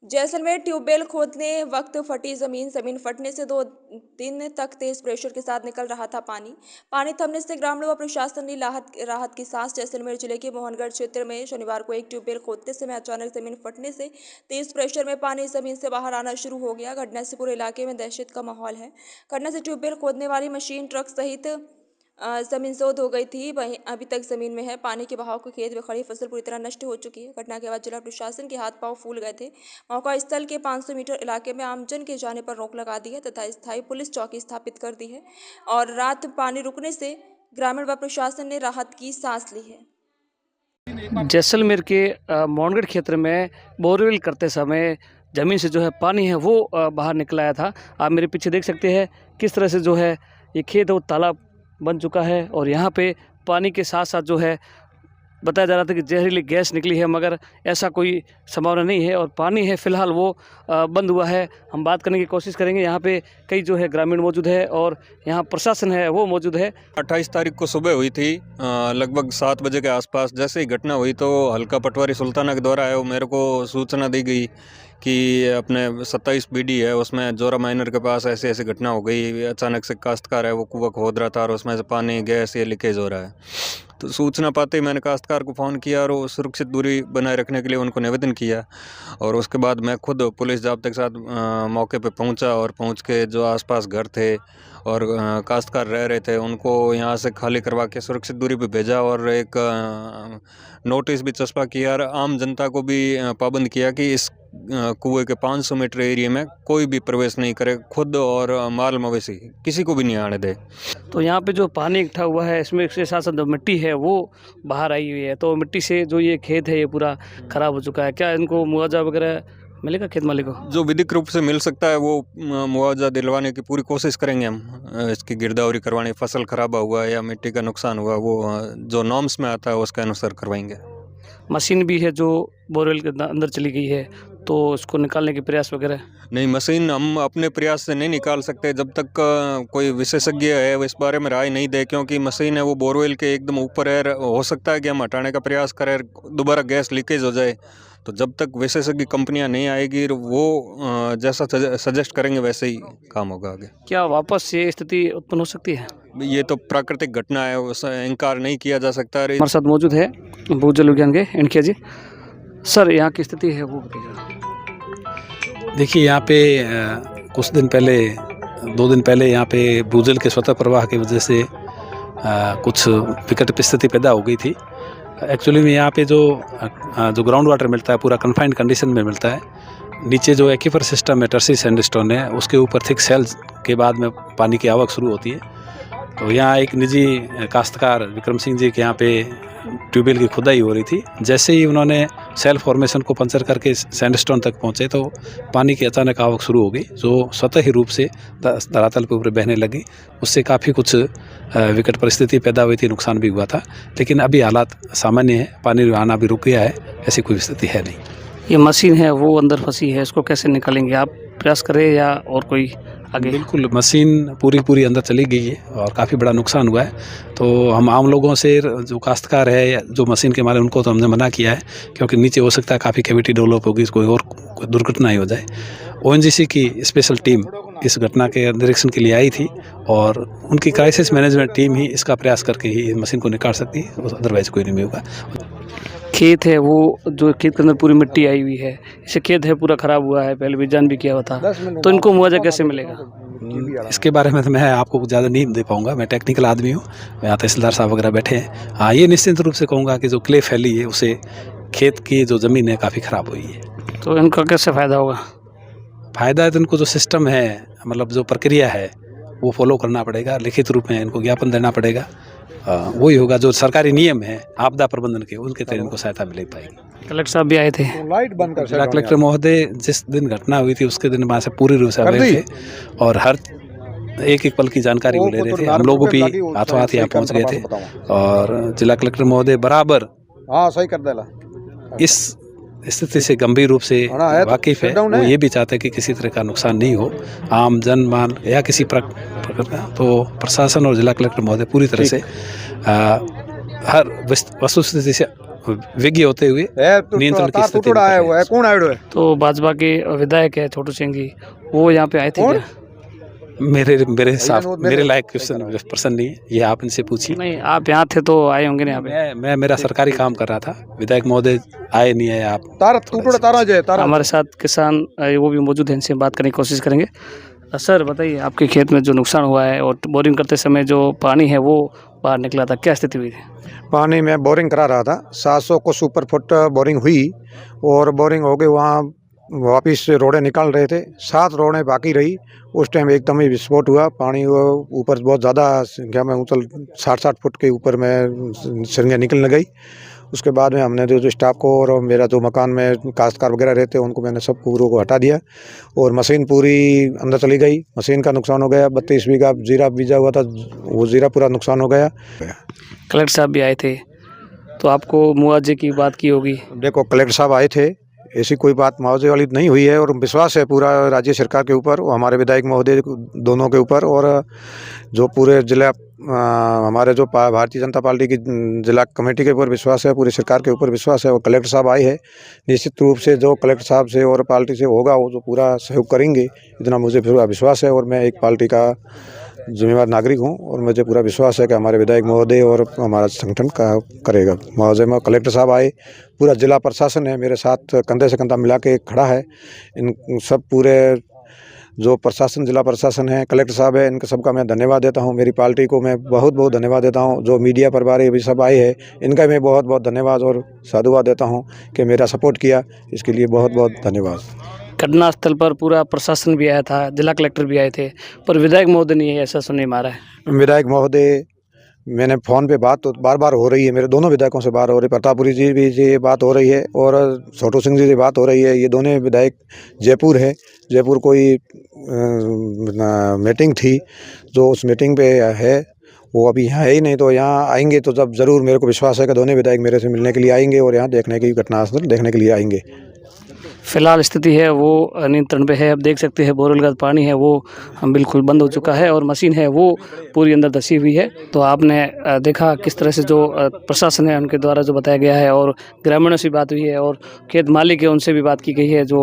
Jaisalmer tubewell खोदने वक्त फटी जमीन फटने से 2 दिन तक तेज प्रेशर के साथ निकल रहा था पानी थमने से ग्रामीणों व प्रशासन ने राहत की सांस। जैसलमेर जिले के मोहनगढ़ क्षेत्र में शनिवार को एक ट्यूबवेल खोदते समय अचानक जमीन फटने से तेज प्रेशर में पानी जमीन से बाहर आना शुरू हो गया। घटना से पूरे इलाके में दहशत का माहौल है। घटना से ट्यूबवेल खोदने वाली मशीन ट्रक सहित जमीनदोज हो गई थी। वहीं अभी तक जमीन में है। पानी के बहाव के खेत में खड़ी फसल पूरी तरह नष्ट हो चुकी है। घटना के बाद जिला प्रशासन के हाथ पांव फूल गए थे। मौका स्थल के 500 मीटर इलाके में आमजन के जाने पर रोक लगा दी है तथा स्थायी पुलिस चौकी स्थापित कर दी है और रात पानी रुकने से ग्रामीण व प्रशासन ने राहत की सांस ली है। जैसलमेर के मोहनगढ़ क्षेत्र में बोरवेल करते समय ज़मीन से जो है पानी है वो बाहर निकल आया था। आप मेरे पीछे देख सकते हैं किस तरह से जो है ये खेत है वो तालाब बन चुका है और यहाँ पे पानी के साथ साथ जो है बताया जा रहा था कि जहरीली गैस निकली है, मगर ऐसा कोई संभावना नहीं है और पानी है फ़िलहाल वो बंद हुआ है। हम बात करने की कोशिश करेंगे। यहाँ पे कई जो है ग्रामीण मौजूद है और यहाँ प्रशासन है वो मौजूद है। 28 तारीख को सुबह हुई थी लगभग 7 बजे के आसपास। जैसे ही घटना हुई तो हल्का पटवारी सुल्ताना के द्वारा है वो मेरे को सूचना दी गई कि अपने 27 बीडी है उसमें जोरा माइनर के पास ऐसी ऐसी घटना हो गई। अचानक से काश्तकार है वो कुआं खोद रहा था और उसमें से पानी गैस ये लीकेज हो रहा है। तो सूचना पाते ही मैंने काश्तकार को फ़ोन किया और वो सुरक्षित दूरी बनाए रखने के लिए उनको निवेदन किया और उसके बाद मैं खुद पुलिस जाब्ते के साथ मौके पे पहुंचा और पहुंच के जो आसपास घर थे और काश्तकार रह रहे थे उनको यहाँ से खाली करवा के सुरक्षित दूरी पे भेजा और एक नोटिस भी चस्पा किया और आम जनता को भी पाबंद किया कि इस कुएं के 500 मीटर एरिया में कोई भी प्रवेश नहीं करे, खुद और माल मवेशी किसी को भी नहीं आने दे। तो यहाँ पे जो पानी इकट्ठा हुआ है इसमें इसके साथ साथ जो मिट्टी है वो बाहर आई हुई है, तो मिट्टी से जो ये खेत है ये पूरा ख़राब हो चुका है। क्या इनको मुआवजा वगैरह मिलेगा खेत मालिक को? जो विधिक रूप से मिल सकता है वो मुआवजा दिलवाने की पूरी कोशिश करेंगे हम। इसकी गिरदावरी करवानी, फसल खराबा हुआ या मिट्टी का नुकसान हुआ वो जो नॉर्म्स में आता है उसके अनुसार करवाएंगे। मशीन भी है जो बोरवेल के अंदर चली गई है, तो उसको निकालने के प्रयास वगैरह? नहीं, मशीन हम अपने प्रयास से नहीं निकाल सकते जब तक कोई विशेषज्ञ है वो इस बारे में राय नहीं दे, क्योंकि मशीन है वो बोरवेल के एकदम ऊपर है। हो सकता है कि हम हटाने का प्रयास करें, दोबारा गैस लीकेज हो जाए। तो जब तक विशेषज्ञ कंपनियां नहीं आएगी वो जैसा सजेस्ट करेंगे वैसे ही काम होगा आगे। क्या वापस ये स्थिति उत्पन्न हो सकती है? ये तो प्राकृतिक घटना है, उसका इनकार नहीं किया जा सकता। हमारे साथ मौजूद है भूजल विज्ञान के इनकिया जी। सर, यहाँ की स्थिति है वो बताइए। देखिए, यहाँ पे कुछ दिन पहले 2 दिन पहले यहाँ पे भूजल के स्वतः प्रवाह की वजह से कुछ विकट स्थिति पैदा हो गई थी। एक्चुअली में यहाँ पे जो ग्राउंड वाटर मिलता है पूरा कन्फाइंड कंडीशन में मिलता है। नीचे जो एक्वीफर सिस्टम है टर्सी सैंडस्टोन है उसके ऊपर थिक सेल्स के बाद में पानी की आवक शुरू होती है। तो यहाँ एक निजी काश्तकार विक्रम सिंह जी के यहाँ पे ट्यूबवेल की खुदाई हो रही थी। जैसे ही उन्होंने सेल फॉर्मेशन को पंचर करके सैंडस्टोन तक पहुँचे तो पानी की अचानक आवक शुरू हो गई, जो स्वतः ही रूप से धरातल के ऊपर बहने लगी। उससे काफ़ी कुछ विकट परिस्थिति पैदा हुई थी, नुकसान भी हुआ था। लेकिन अभी हालात सामान्य है, पानी आना भी रुक गया है, ऐसी कोई स्थिति है नहीं। ये मशीन है वो अंदर फंसी है, इसको कैसे निकालेंगे? आप प्रयास करें या और कोई आगे? बिल्कुल, मशीन पूरी अंदर चली गई है और काफ़ी बड़ा नुकसान हुआ है। तो हम आम लोगों से जो काश्तकार है या जो मशीन के मालिक उनको तो हमने मना किया है, क्योंकि नीचे हो सकता है काफ़ी कैविटी डेवलप होगी, कोई और दुर्घटना ही हो जाए। ONGC की स्पेशल टीम इस घटना के निरीक्षण के लिए आई थी और उनकी क्राइसिस मैनेजमेंट टीम ही इसका प्रयास करके ही मशीन को निकाल सकती है, अदरवाइज कोई नहीं होगा। खेत है वो जो खेत के अंदर पूरी मिट्टी आई हुई है, इसे खेत है पूरा ख़राब हुआ है, पहले भी जान भी किया हुआ था, तो इनको मुआवजा कैसे मिलेगा? इसके बारे में तो मैं आपको ज़्यादा नहीं दे पाऊंगा, मैं टेक्निकल आदमी हूँ, यहाँ तहसीलदार साहब वगैरह बैठे हैं। हाँ, ये निश्चित रूप से कहूँगा कि जो क्ले फैली है उसे खेत की जो ज़मीन है काफ़ी ख़राब हुई है। तो इनका कैसे फ़ायदा होगा? फ़ायदा है तो इनको जो सिस्टम है, मतलब जो प्रक्रिया है वो फॉलो करना पड़ेगा, लिखित रूप में इनको ज्ञापन देना पड़ेगा। वही होगा जो सरकारी नियम है आपदा प्रबंधन के, उनके तहत इनको सहायता मिल पाएगी। कलेक्टर साहब भी आए थे। जिला कलेक्टर महोदय जिस दिन घटना हुई थी उसके दिन वहाँ से पूरी रूप से अवगत थे और हर एक पल की जानकारी वो ले रहे थे। हम लोग भी हाथों हाथ यहाँ पहुँच गए थे और जिला कलेक्टर महोदय बराबर इस स्थिति से गंभीर रूप से वाकिफ है। वो ये भी चाहते हैं कि किसी तरह का नुकसान नहीं हो आम जनमान या किसी प्रकार का। तो प्रशासन और जिला कलेक्टर महोदय पूरी तरह से हर वस्तुस्थिति से विज्ञ होते हुए नियंत्रण की स्थिति में कर रहे हैं। कौन आयो है? तो भाजपा के विधायक है छोटू सिंह जी, वो यहाँ पे आए थे क्या? मेरे लायक क्वेश्चन प्रश्न नहीं है, ये आप इनसे पूछिए। नहीं, आप यहाँ थे तो आए होंगे ना यहाँ पे। मैं मेरा सरकारी काम कर रहा था, विधायक महोदय आए नहीं आए आप तारा टूटोड़ा तारा जो है तारा हमारे साथ किसान वो भी मौजूद हैं, इनसे बात करने की कोशिश करेंगे। सर बताइए, आपके खेत में जो नुकसान हुआ है और बोरिंग करते समय जो पानी है वो बाहर निकला था, क्या स्थिति हुई थी? पानी में बोरिंग करा रहा था, 700 को सुपर फुट बोरिंग हुई और बोरिंग हो गई। वहाँ वापिस रोडें निकाल रहे थे, 7 रोडें बाकी रही। उस टाइम एकदम ही विस्फोट हुआ, पानी वो ऊपर बहुत ज़्यादा संख्या में उछल 60-60 फुट के ऊपर में संख्या निकलने गई। उसके बाद में हमने जो स्टाफ को और मेरा जो मकान में काश्तकार वगैरह रहते हैं उनको मैंने सब पूरों को हटा दिया और मशीन पूरी अंदर चली गई। मशीन का नुकसान हो गया, 32 बीघा जीरा बीजा हुआ था, वो जीरा पूरा नुकसान हो गया। कलेक्टर साहब भी आए थे, तो आपको मुआवजे की बात की होगी। देखो, कलेक्टर साहब आए थे, ऐसी कोई बात मुआवजे वाली नहीं हुई है और विश्वास है पूरा राज्य सरकार के ऊपर, हमारे विधायक महोदय दोनों के ऊपर और जो पूरे जिला हमारे जो भारतीय जनता पार्टी की जिला कमेटी के ऊपर विश्वास है, पूरी सरकार के ऊपर विश्वास है। और कलेक्टर साहब आए हैं, निश्चित रूप से जो कलेक्टर साहब से और पार्टी से होगा वो जो पूरा सहयोग करेंगे, इतना मुझे पूरा विश्वास है। और मैं एक पार्टी का जिम्मेवार नागरिक हूं और मुझे पूरा विश्वास है कि हमारे विधायक महोदय और हमारा संगठन का करेगा। मुआवजे में कलेक्टर साहब आए, पूरा जिला प्रशासन है मेरे साथ कंधे से कंधा मिला के खड़ा है। इन सब पूरे जो प्रशासन, जिला प्रशासन है, कलेक्टर साहब है, इनका सबका मैं धन्यवाद देता हूं। मेरी पार्टी को मैं बहुत बहुत धन्यवाद देता हूं। जो मीडिया प्रभारी भी सब आए हैं, इनका मैं बहुत बहुत धन्यवाद और साधुवाद देता हूं कि मेरा सपोर्ट किया, इसके लिए बहुत बहुत धन्यवाद। घटनास्थल पर पूरा प्रशासन भी आया था, जिला कलेक्टर भी आए थे, पर विधायक महोदय ने ऐसा सुनने मारा है। विधायक महोदय, मैंने फ़ोन पे बात तो बार बार हो रही है, मेरे दोनों विधायकों से बात हो रही है, प्रतापपुरी जी भी ये बात हो रही है और छोटू सिंह जी से बात हो रही है। ये दोनों विधायक जयपुर है, जयपुर कोई मीटिंग थी, जो उस मीटिंग पे है, वो अभी यहाँ है ही नहीं। तो यहाँ आएंगे तो जब ज़रूर, मेरे को विश्वास है कि दोनों विधायक मेरे से मिलने के लिए आएंगे और यहाँ देखने की घटनास्थल देखने के लिए आएंगे। फिलहाल स्थिति है वो नियंत्रण पे है। अब देख सकते हैं बोरवेल का पानी है वो बिल्कुल बंद हो चुका है और मशीन है वो पूरी अंदर धसी हुई है। तो आपने देखा किस तरह से जो प्रशासन है उनके द्वारा जो बताया गया है और ग्रामीणों से बात हुई है और खेत मालिक है उनसे भी बात की गई है। जो